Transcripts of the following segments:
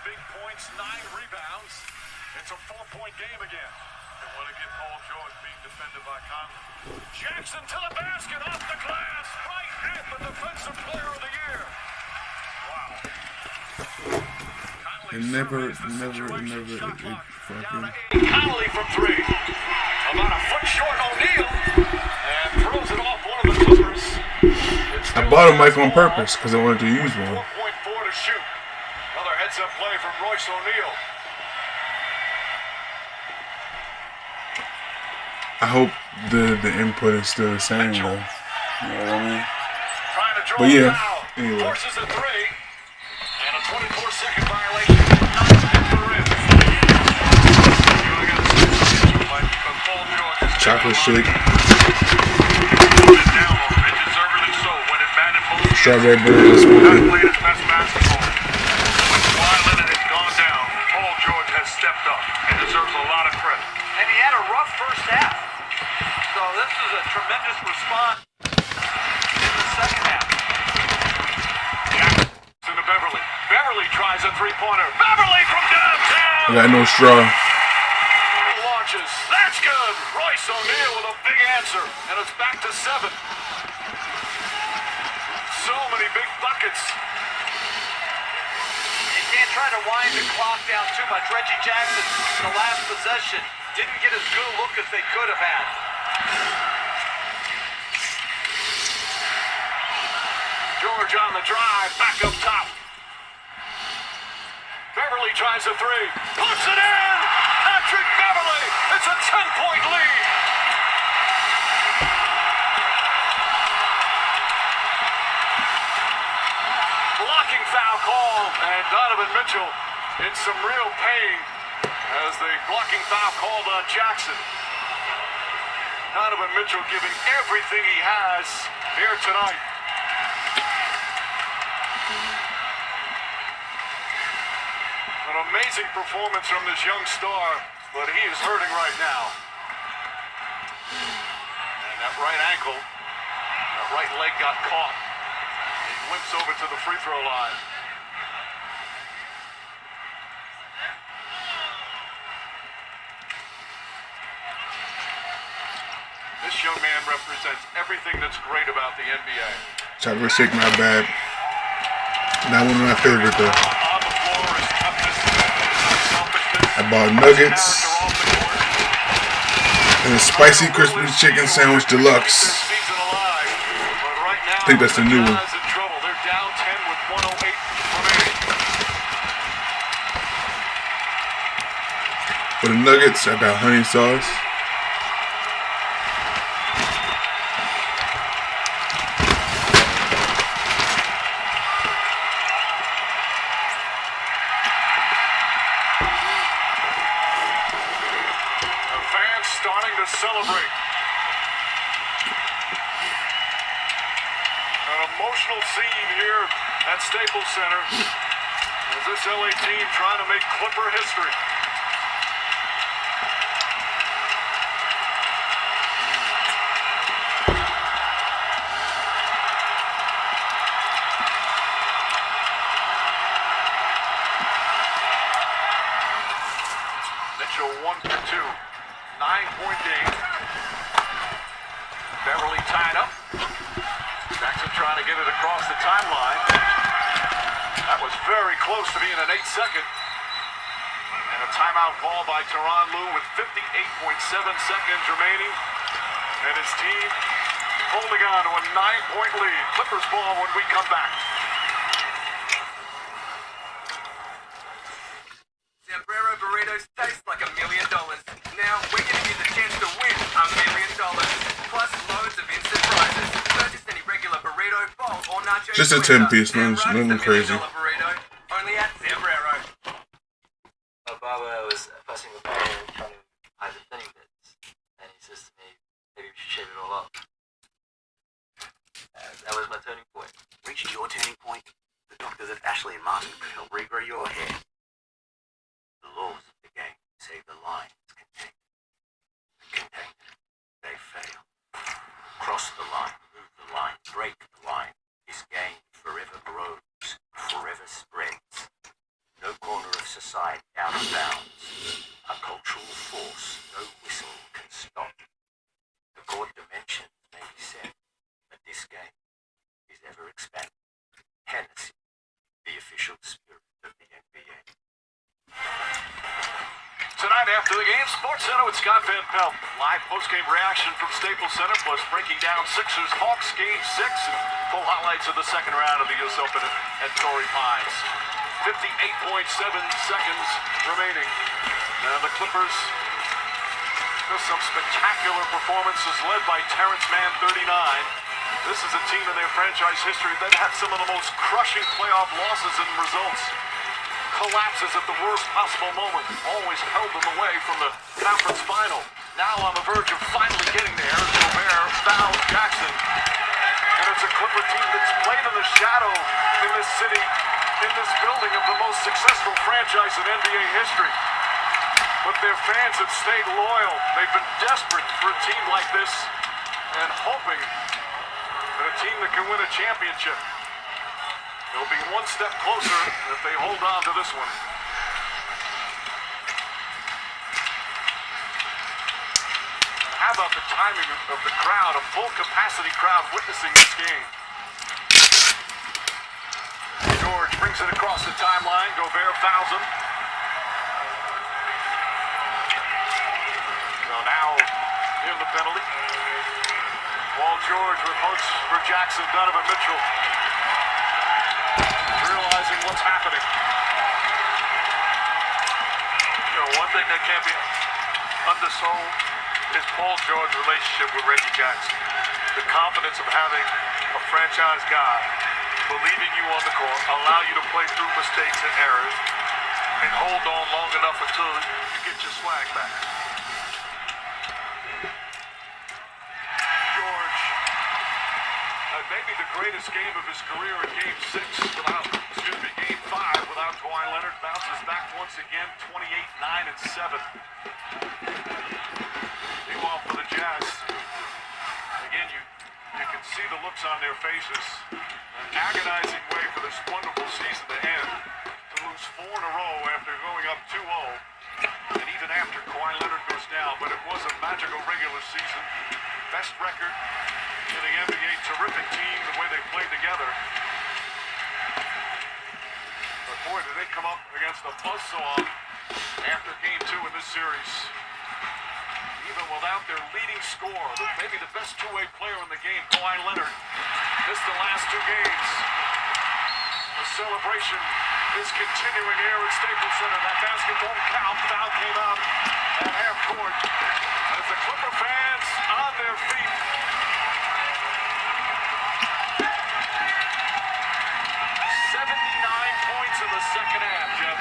big points, 9 rebounds. It's a 4-point game again. They want to get Paul George being defended by Conley. Jackson to the basket, off the glass, right at the Defensive Player of the Year. Wow. And never fucking. Conley from 3. About a foot short O'Neal. And throws it off one of the Clippers. I bought a mic on purpose because I wanted to use one. 4.4 to shoot. Another heads-up play from Royce O'Neal. I hope the input is still the same though. You know what I mean? Trying to draw But yeah, foul. anyway. Forces a 3. And a 24-second violation. At the rim. Chocolate shake. Strawberry banana smoothie. Played his best basketball. When Kawhi Leonard has gone down, Paul George has stepped up and deserves a lot of credit. And he had a rough first half. So this is a tremendous response in the second half. Jackson to Beverly. Beverly tries a three-pointer. Beverly from downtown. I got no straw. Launches. That's good. Royce O'Neal with a big answer. And it's back to 7. So many big buckets. You can't try to wind the clock down too much. Reggie Jackson, in the last possession, didn't get as good a look as they could have had. George on the drive, back up top. Beverly tries a 3. Puts it in! Patrick Beverly! It's a 10-point lead! Blocking foul call, and Donovan Mitchell in some real pain as the blocking foul called on Jackson. Donovan Mitchell giving everything he has here tonight. An amazing performance from this young star, but he is hurting right now. And that right ankle, that right leg got caught. He limps over to the free throw line. This young man represents everything that's great about the NBA. Chocolate shake not bad. Not one of my favorite though. On the floor is toughness, selfishness. I bought nuggets and a spicy crispy chicken sandwich deluxe. I think that's the new one. They're down 10 with 108 remaining. For the nuggets, I got honey sauce. Starting to celebrate. An emotional scene here at Staples Center as this LA team trying to make Clipper history. Mitchell 1 for 2. 9-point game. Beverly tied up. Jackson trying to get it across the timeline. That was very close to being an 8-second. And a timeout call by Tyronn Lue with 58.7 seconds remaining. And his team holding on to a 9-point lead. Clippers ball when we come back. Sombrero burritos taste like $1 million. Now we're giving you the chance to win $1 million. Plus loads of instant prizes. Purchase any regular burrito, bowl, or nacho. Just a 10-piece, nothing crazy. Burrito, only at Sombrero. My barber was fussing with my hair and trying to hide the thinning bits. And he says to me, maybe we should shave it all up. That was my turning point. Reached your turning point? The doctors at Ashley and Martin could help regrow your hair. The laws of the game say the lines contained. They fail. Cross the line, move the line, break the line. This game forever grows, forever spreads. No call offside, out of bounds. A cultural force no whistle can stop. The court dimensions may be set, but this game is ever expanding. Hennessy, the official spirit of the NBA. Tonight after the game, Sports Center with Scott Van Pelt. Live post-game reaction from Staples Center, plus breaking down Sixers Hawks Game 6 and full highlights of the second round of the U.S. Open at Torrey Pines. 58.7 seconds remaining. And the Clippers, just some spectacular performances led by Terrence Mann, 39. This is a team in their franchise history that had some of the most crushing playoff losses and results. Collapses at the worst possible moment, always held them away from the conference final. Now on the verge of finally getting there, Gobert fouls Jackson. And it's a Clipper team that's played in the shadow in this city, in this building of the most successful franchise in NBA history. But their fans have stayed loyal. They've been desperate for a team like this and hoping that a team that can win a championship. They'll be one step closer if they hold on to this one. And how about the timing of the crowd, a full capacity crowd witnessing this game? George brings it across the timeline. Gobert fouls him. So now, in the penalty. Paul George with hooks for Jackson, Donovan Mitchell. Realizing what's happening. You know, one thing that can't be undersold is Paul George's relationship with Reggie Jackson. The confidence of having a franchise guy believing you on the court, allow you to play through mistakes and errors, and hold on long enough until you get your swag back. George, maybe the greatest game of his career in Game 5 without Kawhi Leonard, bounces back once again, 28, 9, and 7. Meanwhile for the Jazz, again, you can see the looks on their faces. An agonizing way for this wonderful season to end. To lose 4 in a row after going up 2-0. And even after Kawhi Leonard goes down. But it was a magical regular season. Best record in the NBA. Terrific team, the way they played together. But boy, did they come up against a buzzsaw after Game 2 in this series. Even without their leading scorer, maybe the best two-way player in the game, Kawhi Leonard, missed the last 2 games. The celebration is continuing here at Staples Center. That basket won't count. Foul came out at half court. As the Clipper fans on their feet. 79 points in the second half, Jeff.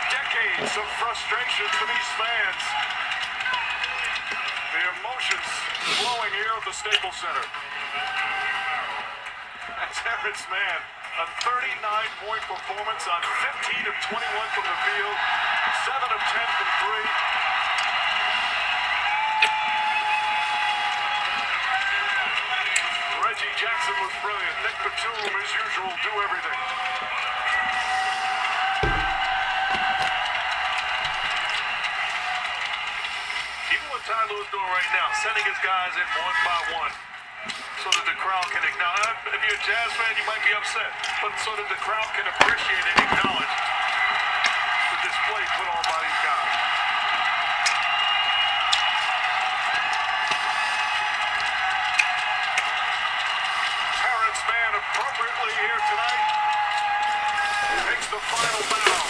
Decades of frustration for these fans. The emotions flowing here at the Staples Center. That's Terrence Mann, a 39-point performance on 15 of 21 from the field, 7 of 10 from 3. Reggie Jackson was brilliant. Nick Batum, as usual, do everything. Ty Lue doing right now, sending his guys in one by one so that the crowd can acknowledge. If you're a Jazz fan, you might be upset, but so that the crowd can appreciate and acknowledge the display put on by these guys. Terrence Mann appropriately here tonight takes the final bow.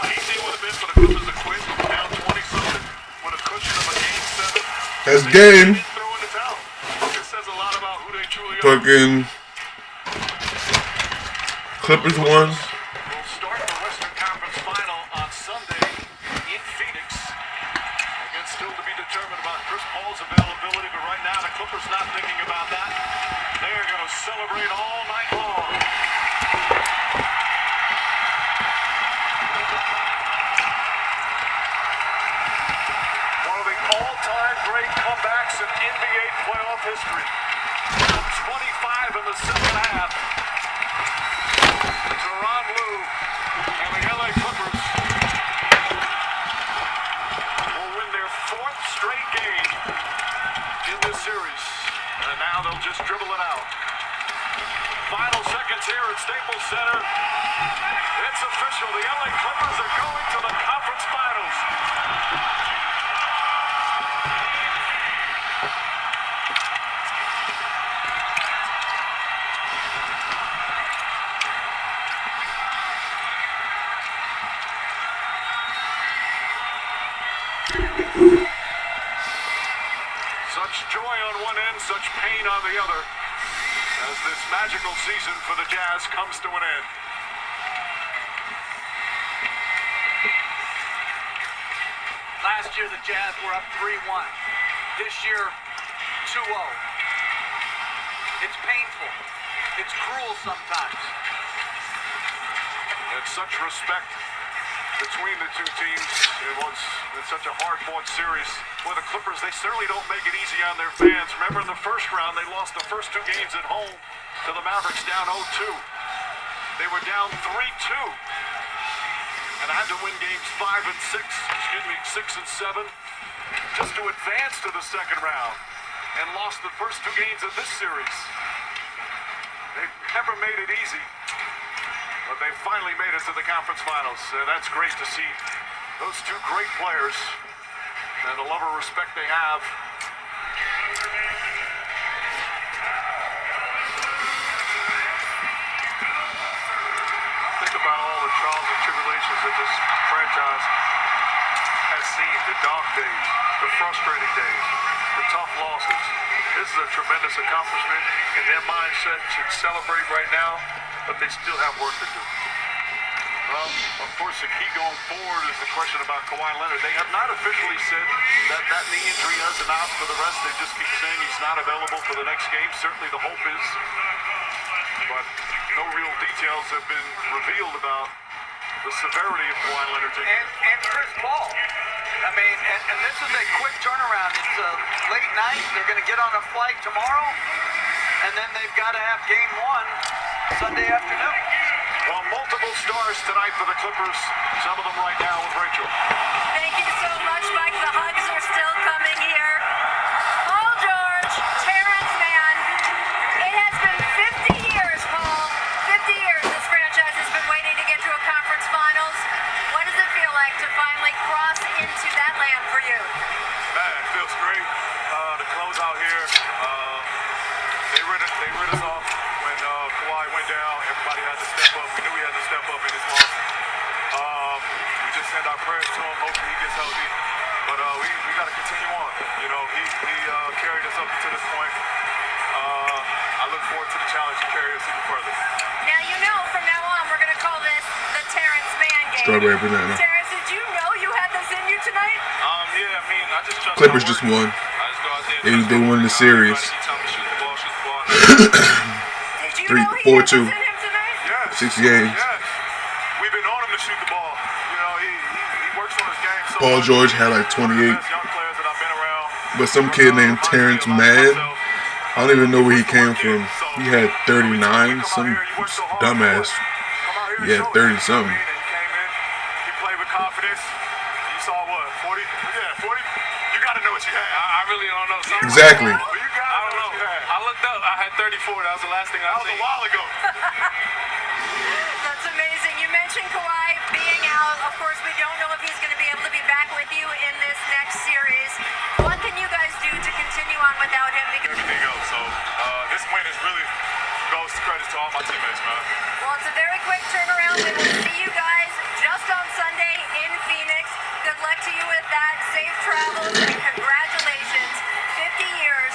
Easy would have been for the Clippers to quit down 20-something with a cushion of a Game 7. That's game. Throw in the towel. It says a lot about who they truly are. Fucking Clippers won. Will start the Western Conference Final on Sunday in Phoenix. Again, still to be determined about Chris Paul's availability, but right now the Clippers not thinking about that. They are going to celebrate all night long. One of the all-time great comebacks in NBA playoff history. Down 25 in the second half. Tyronn Lue and the LA Clippers will win their 4th straight game in this series. And now they'll just dribble it out. Final seconds here at Staples Center. It's official. The LA Clippers are going to the conference finals. Such joy on one end, such pain on the other, as this magical season for the Jazz comes to an end. Last year, the Jazz were up 3-1. This year, 2-0. It's painful. It's cruel sometimes. And such respect between the two teams. It was such a hard-fought series. Boy, the Clippers, they certainly don't make it easy on their fans. Remember in the first round, they lost the first 2 games at home to the Mavericks down 0-2. They were down 3-2. And had to win games 5 and 6, 6 and 7, just to advance to the second round. And lost the first 2 games of this series. They've never made it easy. But they finally made it to the conference finals. That's great to see. Those 2 great players and the love and respect they have. Think about all the trials and tribulations that this franchise has seen. The dark days, the frustrating days, the tough losses. This is a tremendous accomplishment, and their mindset should celebrate right now, but they still have work to do. Well, of course, the key going forward is the question about Kawhi Leonard. They have not officially said that knee injury is an out for the rest. They just keep saying he's not available for the next game. Certainly the hope is, but no real details have been revealed about the severity of Kawhi Leonard's injury. And Chris Paul. I mean, and this is a quick turnaround. It's a late night. They're going to get on a flight tomorrow, and then they've got to have game 1 Sunday afternoon. Well, multiple stars tonight for the Clippers. Some of them right now with Rachel. Thank you so much, Mike. The hugs are still coming here. Paul George, Terrence Mann. It has been 50 years, Paul. 50 years this franchise has been waiting to get to a conference finals. What does it feel like to finally cross into that land for you? Man, it feels great to close out here. They rid us off when Kawhi went down. Everybody had to step up. We knew we had to step up in this loss. We just send our prayers to him. Hopefully he gets healthy. But we got to continue on. You know, he carried us up to this point. I look forward to the challenge to carry us even further. Now you know from now on we're going to call this the Terrence Mann game. Strawberry banana. Terrence, did you know you had this in you tonight? Yeah, I mean, I just trust Clippers my just work. won. I just go out there and They won the series. Everybody keep telling me shoot the ball, shoot the ball. Did you know he had this 4-2. in him tonight? Yes. 6 games. Yes. We've been on him to shoot the ball. You know, he works on his game so Paul much. George had like 28. One of the best young players that I've been around. But some kid named Terrence Mann, I don't even know where he came from. He had 39, some dumbass. He had 30 something. He came in, he played with confidence. You saw what, 40? Yeah, 40? You got to know what you had. I really don't know. Something Exactly. I don't know. I looked up, I had 34. That was the last thing I seen. That was a while ago. That's amazing. You mentioned Kawhi being out. Of course, we don't know if he's going to be able to be back with you in this next series. What can you guys do to continue on without him? Because Everything else. So this win is really goes to credit to all my teammates, man. well, it's a very quick turnaround. We will see you guys just on Sunday in Phoenix. Good luck to you with that. Safe travels and congratulations. 50 years.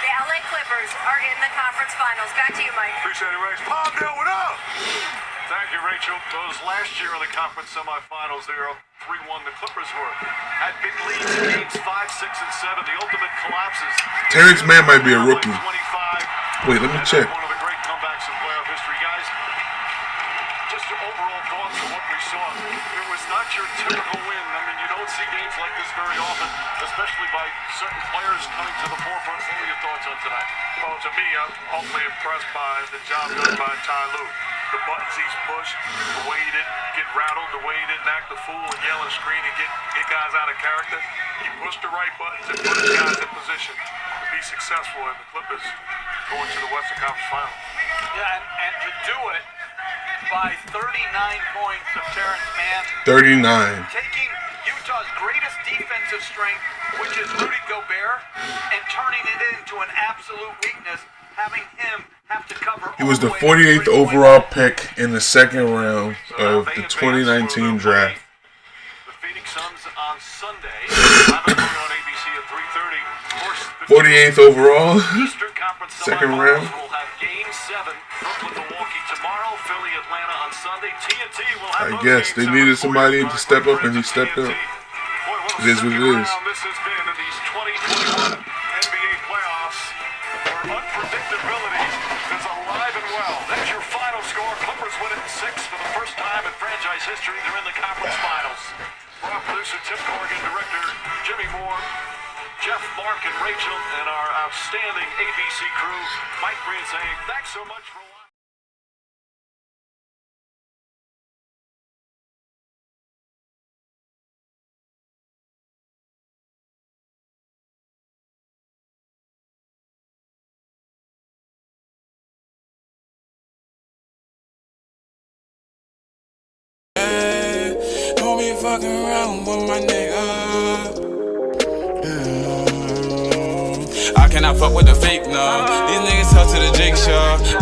The LA Clippers are in the conference finals. Back to you, Mike. Appreciate it, Rach. Palmdale, what up? Thank you, Rachel. Those last year in the conference semifinals, they were up 3-1. The Clippers were at big leads in games 5, 6, and 7. The ultimate collapses. Terrence Mann might be a rookie. 25. Wait, let me check. One of the great comebacks in playoff history, guys. Just your overall thoughts on what we saw. It was not your typical win. I mean, you don't see games like this very often, especially by certain players coming to the forefront. What were your thoughts on tonight? Well, to me, I'm hopefully impressed by the job done by Ty Lue. The buttons he's pushed, the way he didn't get rattled, the way he didn't act the fool and yell and scream and get guys out of character. He pushed the right buttons and put his guys in position to be successful, and the Clippers going to the Western Conference Final. Yeah, and to do it by 39 points of Terrence Mann. 39. Taking Utah's greatest defensive strength, which is Rudy Gobert, and turning it into an absolute weakness, having him have to cover. He was the 48th overall pick in the second round of the 2019 draft. The Phoenix Suns on Sunday, 11 on ABC at 3:30. Of course, the 48th overall. Eastern Conference Second semifinals round. will have Game 7. Brooklyn, Milwaukee tomorrow. Philly, Atlanta on Sunday. TNT will have I those guess games they needed set somebody for to step up, and he friends stepped at up. TNT. Boy, what a It is what it second is. round this has been in these 2021 NBA playoffs, where unpredictability is alive and well. That's your final score. Clippers win it in 6 for the first time in franchise history. They're in the conference finals. For our producer Tim Corrigan, director Jimmy Moore, Jeff, Mark, and Rachel, and our outstanding ABC crew, Mike Green saying thanks so much for watching. Don't be fucking around with my nigga. I cannot fuck with the fake, no. These niggas talk to the jigsaw.